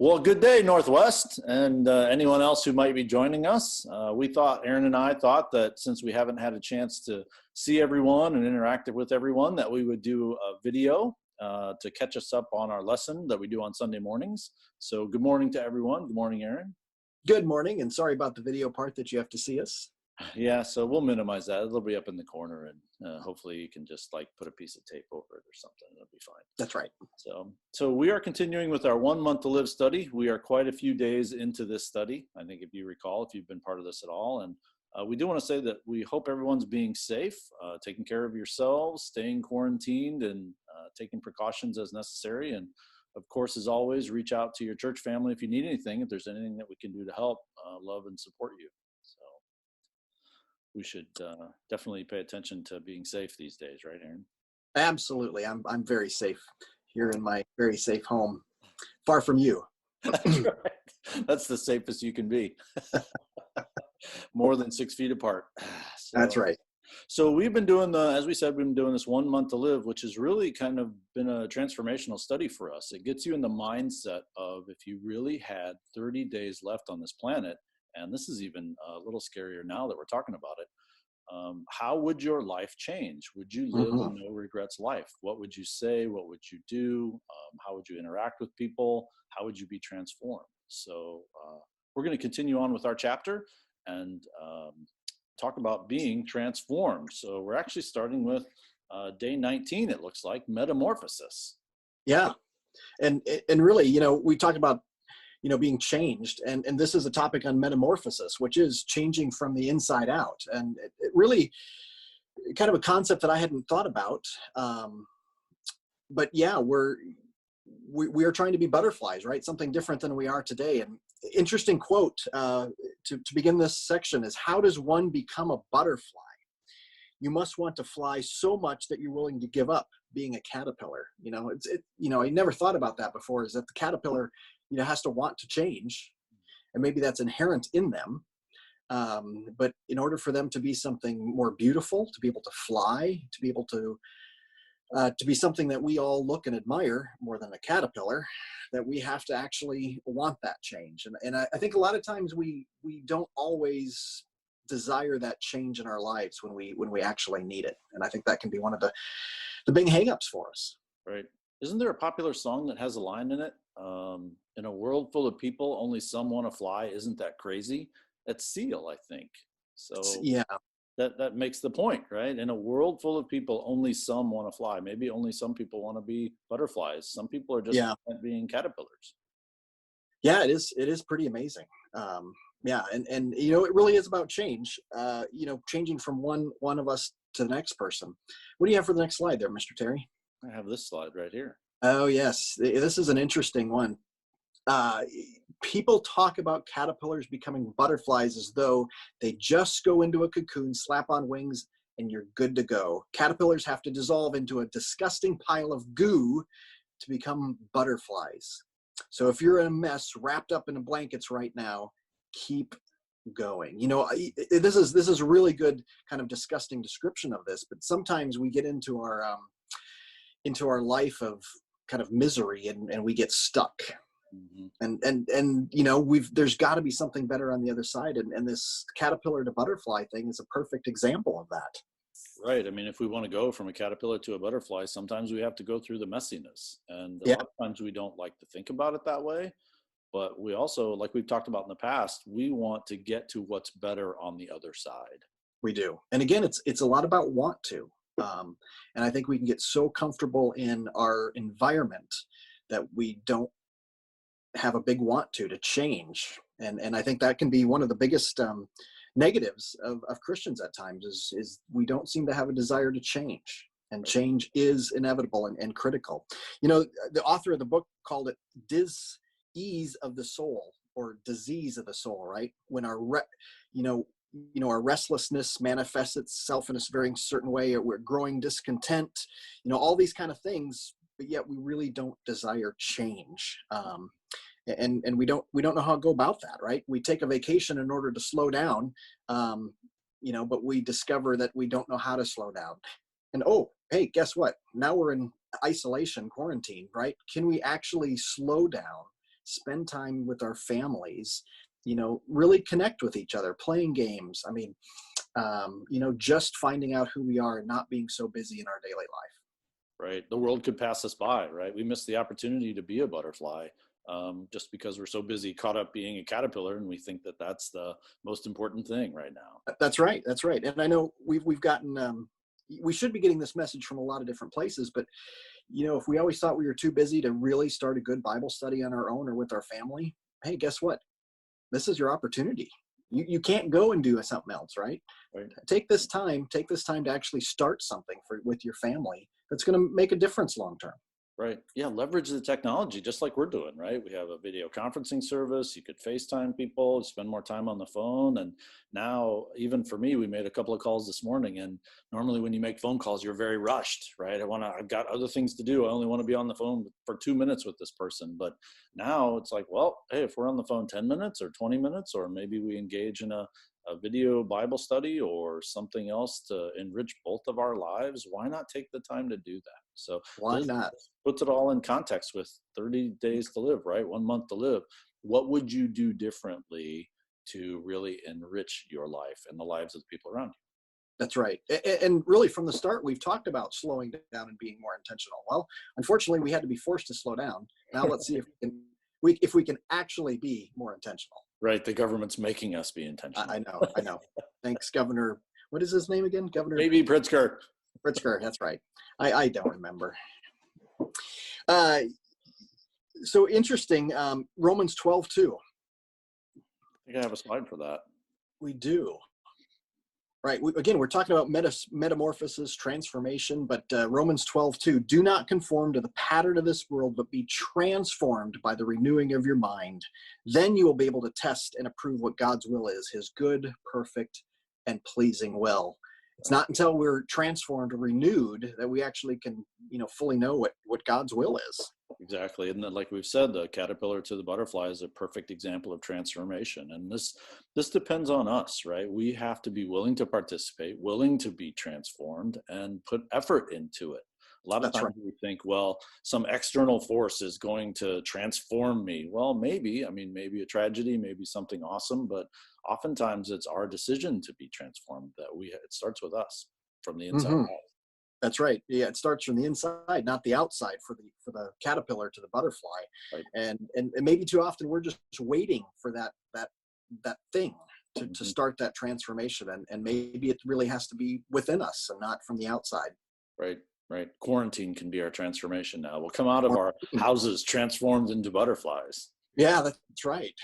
Well, good day, Northwest, and anyone else who might be joining us. Aaron and I thought that since we haven't had a chance to see everyone and interact with everyone, that we would do a video to catch us up on our lesson that we do on Sunday mornings. So good morning to everyone. Good morning, Aaron. Good morning, and sorry about the video part that you have to see us. Yeah, so we'll minimize that. It'll be up in the corner, and hopefully you can just like put a piece of tape over it or something. It'll be fine. That's right. So we are continuing with our 1 month to live study. We are quite a few days into this study. I think if you recall, if you've been part of this at all, and we do want to say that we hope everyone's being safe, taking care of yourselves, staying quarantined, and taking precautions as necessary. And of course, as always, reach out to your church family if you need anything. If there's anything that we can do to help, love and support you. So we should definitely pay attention to being safe these days, right, Aaron? Absolutely. I'm very safe here in my very safe home, far from you. That's right. That's the safest you can be. More than 6 feet apart. That's right. So we've been doing as we said, we've been doing this 1 month to live, which has really kind of been a transformational study for us. It gets you in the mindset of if you really had 30 days left on this planet, and this is even a little scarier now that we're talking about it, how would your life change? Would you live a no regrets life? What would you say? What would you do? How would you interact with people? How would you be transformed? So we're going to continue on with our chapter and talk about being transformed. So we're actually starting with day 19, it looks like, metamorphosis. Yeah. And really, we talked about, being changed. And this is a topic on metamorphosis, which is changing from the inside out. And it really kind of a concept that I hadn't thought about. But yeah, we are trying to be butterflies, right? Something different than we are today. And interesting quote to begin this section is, how does one become a butterfly? You must want to fly so much that you're willing to give up being a caterpillar. I never thought about that before, is that the caterpillar, has to want to change, and maybe that's inherent in them. But in order for them to be something more beautiful, to be able to fly, to be able to be something that we all look and admire more than a caterpillar, that we have to actually want that change. And I think a lot of times we don't always desire that change in our lives when we actually need it. And I think that can be one of the big hangups for us. Right. Isn't there a popular song that has a line in it? In a world full of people, only some want to fly. Isn't that crazy? That's Seal, I think. So yeah. That makes the point, right? In a world full of people, only some want to fly. Maybe only some people want to be butterflies. Some people are just being caterpillars. Yeah, it is pretty amazing. And it really is about change. Changing from one of us to the next person. What do you have for the next slide there, Mr. Terry? I have this slide right here. Oh yes, this is an interesting one. People talk about caterpillars becoming butterflies as though they just go into a cocoon, slap on wings, and you're good to go. Caterpillars have to dissolve into a disgusting pile of goo to become butterflies. So if you're in a mess, wrapped up in blankets right now, keep going. This is a really good kind of disgusting description of this, but sometimes we get into our life of kind of misery and we get stuck. And there's got to be something better on the other side, and this caterpillar to butterfly thing is a perfect example of that. Right. I mean, if we want to go from a caterpillar to a butterfly, sometimes we have to go through the messiness, and a lot of times we don't like to think about it that way, but we also, like we've talked about in the past, we want to get to what's better on the other side. We do. And again, it's a lot about want to. And I think we can get so comfortable in our environment that we don't have a big want to change. And I think that can be one of the biggest negatives of Christians at times is we don't seem to have a desire to change. And change is inevitable and critical. The author of the book called it dis-ease of the soul, or disease of the soul, right? When our our restlessness manifests itself in a very certain way, or we're growing discontent, all these kind of things, but yet we really don't desire change. And we don't know how to go about that, right? We take a vacation in order to slow down, but we discover that we don't know how to slow down. And hey, guess what? Now we're in isolation, quarantine, right? Can we actually slow down, spend time with our families, really connect with each other, playing games. I mean, just finding out who we are and not being so busy in our daily life. Right. The world could pass us by, right? We miss the opportunity to be a butterfly, just because we're so busy caught up being a caterpillar, and we think that that's the most important thing right now. That's right. That's right. And I know we've gotten, we should be getting this message from a lot of different places, but if we always thought we were too busy to really start a good Bible study on our own or with our family, hey, guess what? This is your opportunity. You can't go and do something else, right? Right. Take this time to actually start something with your family that's going to make a difference long term. Right. Yeah. Leverage the technology just like we're doing, right? We have a video conferencing service. You could FaceTime people, spend more time on the phone. And now, even for me, we made a couple of calls this morning. And normally when you make phone calls, you're very rushed, right? I've got other things to do. I only want to be on the phone for 2 minutes with this person. But now it's like, well, hey, if we're on the phone 10 minutes or 20 minutes, or maybe we engage in a video Bible study or something else to enrich both of our lives, why not take the time to do that? So why not? Puts it all in context with 30 days to live, right? 1 month to live. What would you do differently to really enrich your life and the lives of the people around you? That's right. And really from the start, we've talked about slowing down and being more intentional. Well, unfortunately, we had to be forced to slow down. Now let's see if we can actually be more intentional. Right. The government's making us be intentional. I know. Thanks, Governor. What is his name again? Governor Maybe Pritzker. Pritzker. That's right. I don't remember. So interesting. Romans 12:2. I think I have a slide for that. We do. Right. We're talking about metamorphosis, transformation, but Romans 12:2, do not conform to the pattern of this world, but be transformed by the renewing of your mind. Then you will be able to test and approve what God's will is, his good, perfect, and pleasing will. It's not until we're transformed or renewed that we actually can, fully know what God's will is. Exactly. And then, like we've said, the caterpillar to the butterfly is a perfect example of transformation. And this depends on us, right? We have to be willing to participate, willing to be transformed, and put effort into it. A lot of times we think, well, some external force is going to transform me. Well, maybe a tragedy, maybe something awesome, but oftentimes it's our decision to be transformed it starts with us from the inside out. That's right. Yeah, it starts from the inside, not the outside for the caterpillar to the butterfly. Right. And maybe too often we're just waiting for that thing to start that transformation. And maybe it really has to be within us and not from the outside. Right. Right. Quarantine can be our transformation now. We'll come out of our houses transformed into butterflies. Yeah, that's right.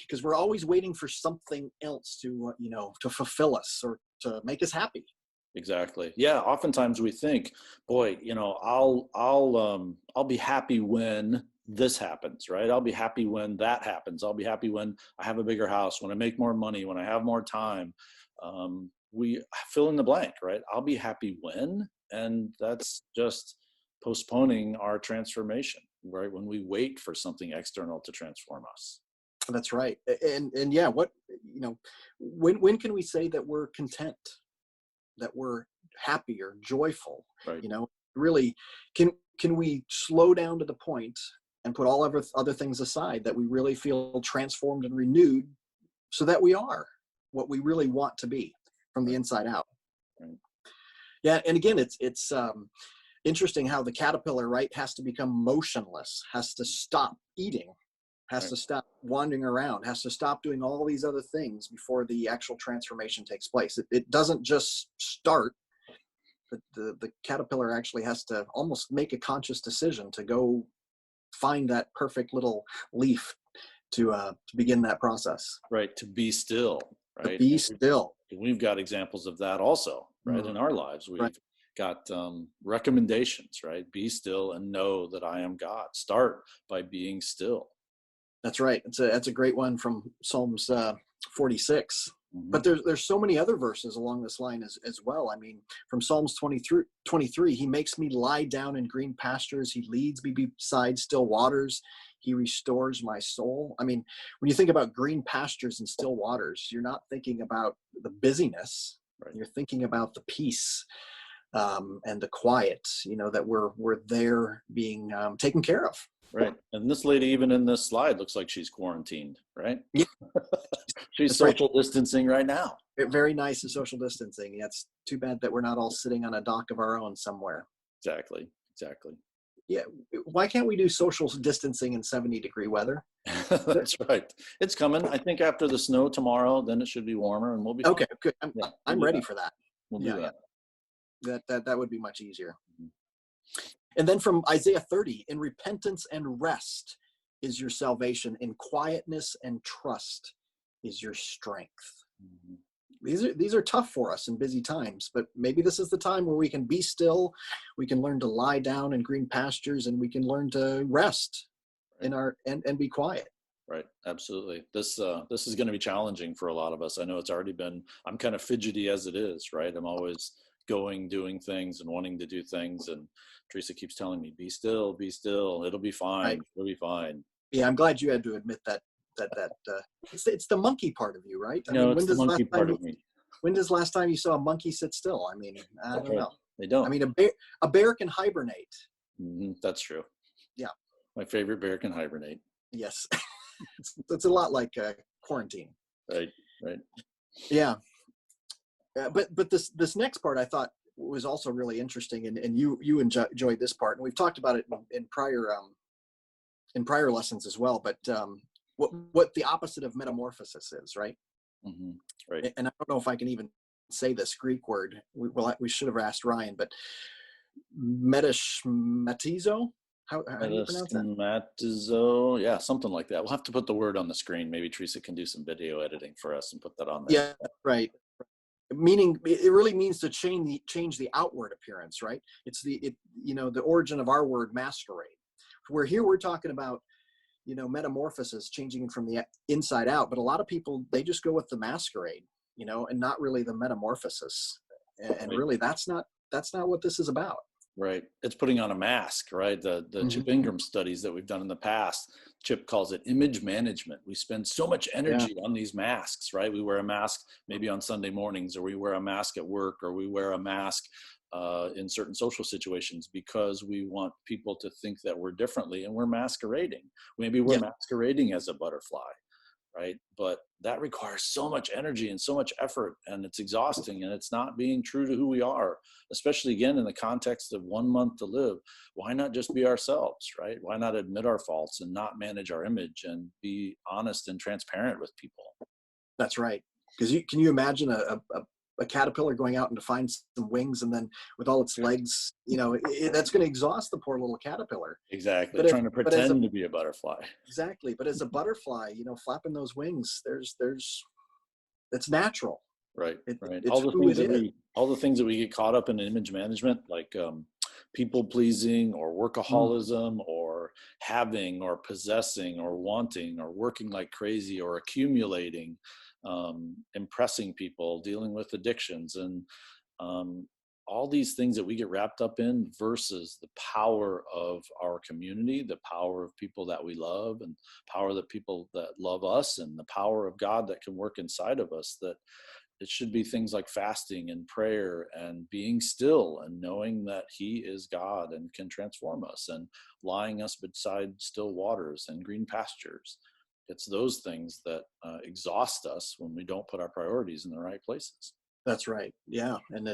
Because we're always waiting for something else to fulfill us or to make us happy. Exactly. Yeah. Oftentimes we think, boy, I'll be happy when this happens, right? I'll be happy when that happens. I'll be happy when I have a bigger house, when I make more money, when I have more time. We fill in the blank, right? I'll be happy when, and that's just postponing our transformation, right? When we wait for something external to transform us. That's right. And yeah, when can we say that we're content, that we're happy or joyful? Right. Really, can we slow down to the point and put all other things aside that we really feel transformed and renewed so that we are what we really want to be from the inside out? Right. Yeah. And again, it's interesting how the caterpillar, right, has to become motionless, has to stop eating, has to stop wandering around, has to stop doing all these other things before the actual transformation takes place. It doesn't just start. The caterpillar actually has to almost make a conscious decision to go find that perfect little leaf to begin that process. Right. To be still. Right. To be still. We've got examples of that also, right? In our lives, we've got recommendations, right? Be still and know that I am God. Start by being still. That's right. That's a great one from Psalms 46. But there's so many other verses along this line as well. I mean, from Psalms 23, he makes me lie down in green pastures. He leads me beside still waters. He restores my soul. I mean, when you think about green pastures and still waters, you're not thinking about the busyness. Right. You're thinking about the peace and the quiet, that we're there being taken care of. Right. And this lady, even in this slide, looks like she's quarantined, right? Yeah, She's that's right. social distancing right now. Very nice and social distancing. Yeah, it's too bad that we're not all sitting on a dock of our own somewhere. Exactly. Exactly. Yeah, why can't we do social distancing in 70-degree weather? That's right. It's coming. I think after the snow tomorrow, then it should be warmer and we'll be Okay, fine. good. Yeah, we'll I'm do ready that. for that. We'll do Yeah, yeah. that. That would be much easier. Mhm. And then from Isaiah 30, in repentance and rest is your salvation, in quietness and trust is your strength. Mhm. These are tough for us in busy times, but maybe this is the time where we can be still, we can learn to lie down in green pastures, and we can learn to rest in our and be quiet. Right. Absolutely. This is going to be challenging for a lot of us. I know it's already been, I'm kind of fidgety as it is, right? I'm always doing things and wanting to do things. And Teresa keeps telling me, be still, be still. It'll be Right. fine. It'll be fine. Yeah, I'm glad you had to admit that it's the monkey part of you, right? I mean, It's the monkey part of me. when does last time you saw a monkey sit still? I mean, I That's don't right. know. They don't. I mean, a bear can hibernate. That's true. Yeah. My favorite bear can hibernate. Yes. It's a lot like quarantine. Right. Right. Yeah. But this next part I thought was also really interesting, and you enjoyed this part, and we've talked about it in prior lessons as well. But what the opposite of metamorphosis is, right? Mm-hmm. Right. And I don't know if I can even say this Greek word. We should have asked Ryan, but metashmatizo. How do you pronounce that? Matizo, yeah, something like that. We'll have to put the word on the screen. Maybe Teresa can do some video editing for us and put that on there. Yeah, right. Meaning, it really means to change the outward appearance, right? It's the origin of our word masquerade. Where here we're talking about, metamorphosis, changing from the inside out. But a lot of people, they just go with the masquerade, and not really the metamorphosis. And really, that's not what this is about. Right. It's putting on a mask, right? The Mm-hmm. Chip Ingram studies that we've done in the past, Chip calls it image management. We spend so much energy on these masks, right? We wear a mask maybe on Sunday mornings, or we wear a mask at work, or we wear a mask in certain social situations because we want people to think that we're differently, and we're masquerading. Maybe we're masquerading as a butterfly, right? But that requires so much energy and so much effort, and it's exhausting, and it's not being true to who we are, especially again in the context of 1 month to live. Why not just be ourselves, right? Why not admit our faults and not manage our image and be honest and transparent with people? That's right. Because can you imagine a caterpillar going out and to find some wings, and then with all its legs, that's going to exhaust the poor little caterpillar. Exactly. Trying to pretend to be a butterfly. Exactly. But as a butterfly, flapping those wings, it's natural. Right. Right. It's all the things that we get caught up in image management, like people pleasing, or workaholism, or having, or possessing, or wanting, or working like crazy, or accumulating, impressing people, dealing with addictions, and all these things that we get wrapped up in, versus the power of our community, the power of people that we love, and power of the people that love us, and the power of God that can work inside of us. That it should be things like fasting and prayer and being still and knowing that He is God and can transform us, and lying us beside still waters and green pastures. It's those things that exhaust us when we don't put our priorities in the right places. That's right. Yeah. And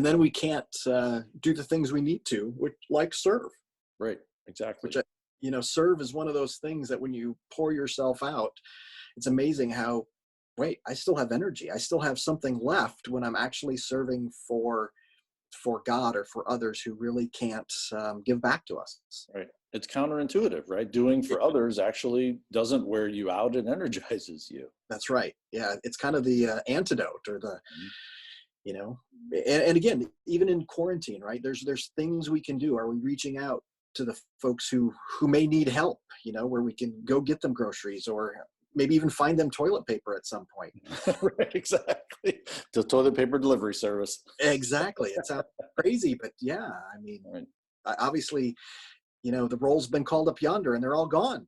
then we can't do the things we need to, like serve. Right. Exactly. Which, serve is one of those things that when you pour yourself out, it's amazing how, wait, I still have energy. I still have something left when I'm actually serving for God or for others who really can't give back to us. Right. It's counterintuitive, right? Doing for others actually doesn't wear you out, and energizes you. That's right. Yeah. It's kind of the antidote, or the, and again, even in quarantine, right? There's things we can do. Are we reaching out to the folks who may need help, where we can go get them groceries, or maybe even find them toilet paper at some point. Right, exactly. The toilet paper delivery service. Exactly. It sounds crazy, but yeah, I mean, right. Obviously, the roll's been called up yonder and they're all gone.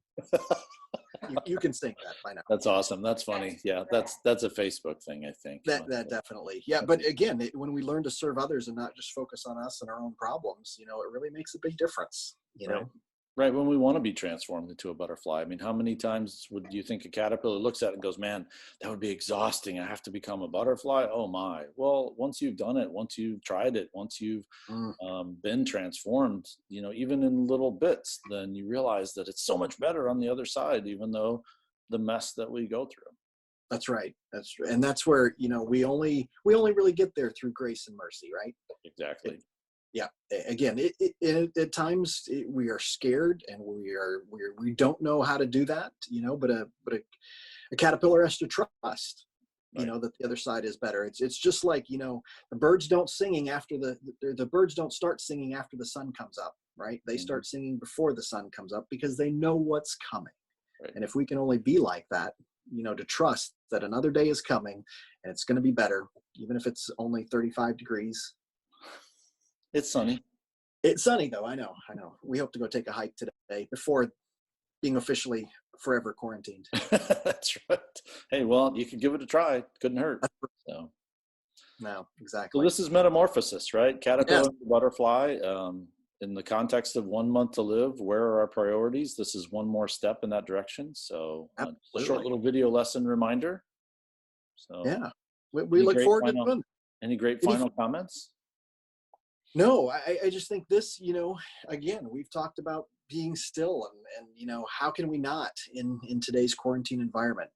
You can sing that by now. That's awesome. That's funny. Yeah, that's a Facebook thing, I think. That definitely. Yeah, but again, when we learn to serve others and not just focus on us and our own problems, it really makes a big difference. Right. Right, when we want to be transformed into a butterfly. I mean, how many times would you think a caterpillar looks at it and goes, man, that would be exhausting. I have to become a butterfly. Oh my. Well, once you've done it, once you've tried it, once you've Mm, been transformed, even in little bits, then you realize that it's so much better on the other side, even though the mess that we go through. that's right. That's true. And that's where, we only really get there through grace and mercy, right? Exactly. Yeah. Again, at times we are scared and we don't know how to do that, but a caterpillar has to trust, Right. that the other side is better. It's just like, the birds don't the birds don't start singing after the sun comes up, right? They Mhm. start singing before the sun comes up because they know what's coming. Right. And if we can only be like that, to trust that another day is coming and it's going to be better, even if it's only 35 degrees. It's sunny. It's sunny though. I know. We hope to go take a hike today before being officially forever quarantined. That's right. Hey, well, you could give it a try. Couldn't hurt. So. No, So exactly. this is metamorphosis, right? Caterpillar Yes. to butterfly. In the context of 1 month to live, where are our priorities? This is one more step in that direction. So just a short Absolutely. little video lesson reminder. So Yeah. We any look great forward to final, doing it. any great Any final comments? No, I just think this, again, we've talked about being still and how can we not in today's quarantine environment?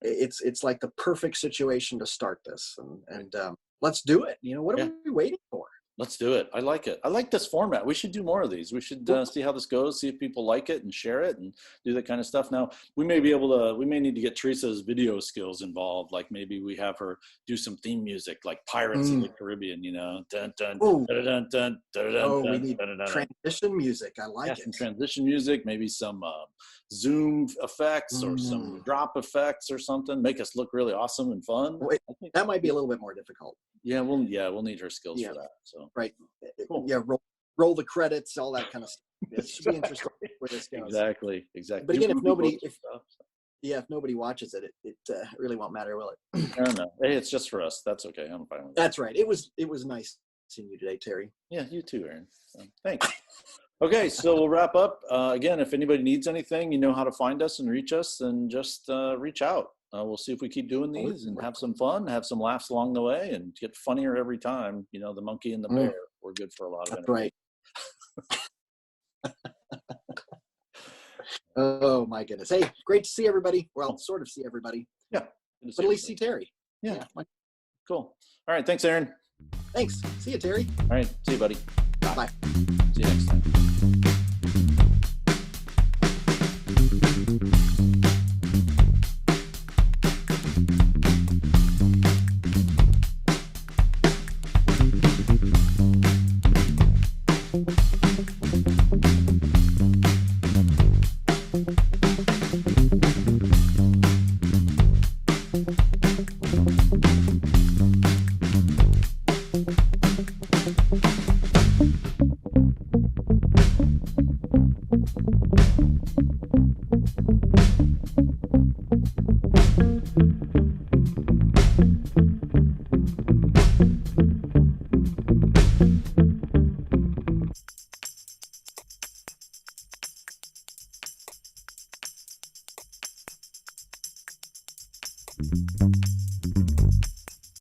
It's like the perfect situation to start this and let's do it. What Yeah. are we waiting for? Let's do it. I like it. I like this format. We should do more of these. We should see how this goes, see if people like it and share it and do that kind of stuff. Now, we may need to get Teresa's video skills involved. Like maybe we have her do some theme music, like Pirates of the Caribbean, dun, dun, Oh, dun, dun, dun, dun, dun, we dun, need dun, dun, dun. transition music. I Yeah, like some it. transition music, maybe some zoom effects or some Mm. drop effects or something. Make us look really awesome and fun. Wait, I think, that might be a little bit more difficult. we'll need her skills Yeah, for that. So right. cool. Yeah, roll the credits, all that kind of stuff. It should be interesting where this goes. Exactly. But again, if nobody watches it, it really won't matter, will it? I don't know. Hey, it's just for us. That's okay. I'm fine with it. That's right. It was nice seeing you today, Terry. Yeah, you too, Aaron. So, thanks. Okay, so we'll wrap up. Again, if anybody needs anything, you know how to find us and reach us, and just reach out. We'll see if we keep doing these and have some fun, have some laughs along the way, and get funnier every time. The monkey and the bear. We're good for a lot of That's energy. right. Oh my goodness. Hey, great to see everybody. Well, sort of see everybody. Yeah. But at least see Terry. Yeah. Cool. All right. Thanks, Aaron. Thanks. See you, Terry. All right. See you, buddy. Bye. See you next time.